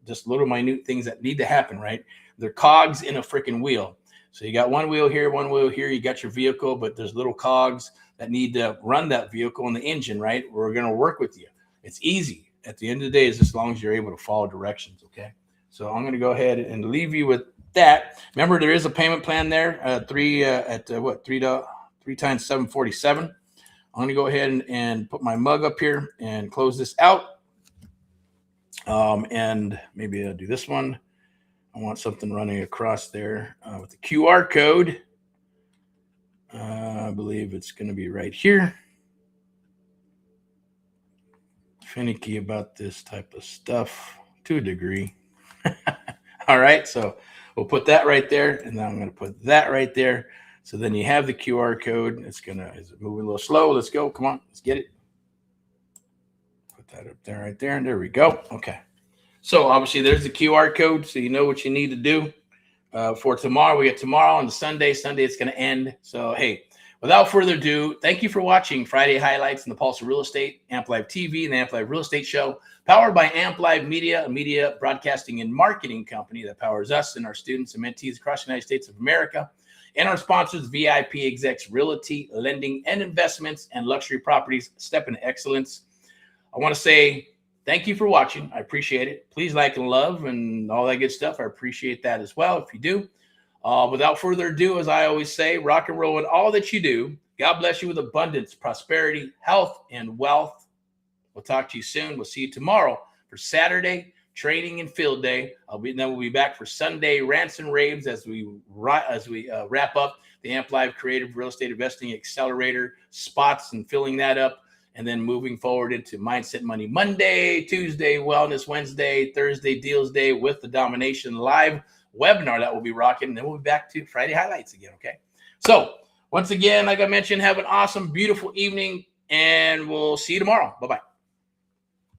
just little minute things that need to happen, right? They're cogs in a freaking wheel. So you got one wheel here, you got your vehicle, but there's little cogs that need to run that vehicle and the engine, right? We're going to work with you. It's easy. At the end of the day, is as long as you're able to follow directions, okay? So I'm going to go ahead and leave you with that. Remember, there is a payment plan there, three times 747. I'm going to go ahead and put my mug up here and close this out. And maybe I'll do this one. I want something running across there with the QR code. I believe it's going to be right here. Finicky about this type of stuff to a degree. All right, so we'll put that right there, and then I'm going to put that right there. So then you have the QR code. Is it moving a little slow? Let's go. Come on, let's get it. Put that up there, right there, and there we go. Okay. So obviously there's the QR code, so you know what you need to do for tomorrow. We get tomorrow on the Sunday. Sunday it's going to end. So hey, without further ado, thank you for watching Friday Highlights in the Pulse of Real Estate, Amp Live TV, and the Amp Live Real Estate Show, powered by Amp Live Media, a media broadcasting and marketing company that powers us and our students and mentees across the United States of America, and our sponsors, VIP Execs Realty, Lending and Investments, and Luxury Properties, Step in Excellence. I want to say thank you for watching. I appreciate it. Please like and love and all that good stuff. I appreciate that as well if you do. Without further ado, as I always say, rock and roll in all that you do. God bless you with abundance, prosperity, health, and wealth. We'll talk to you soon. We'll see you tomorrow for Saturday training and field day. Then we'll be back for Sunday rants and raves as we wrap up the Amp Live Creative Real Estate Investing Accelerator spots and filling that up. And then moving forward into Mindset Money Monday, Tuesday, Wellness Wednesday, Thursday, Deals Day with the Domination live webinar that we'll be rocking. And then we'll be back to Friday Highlights again, okay? So once again, like I mentioned, have an awesome, beautiful evening, and we'll see you tomorrow. Bye-bye.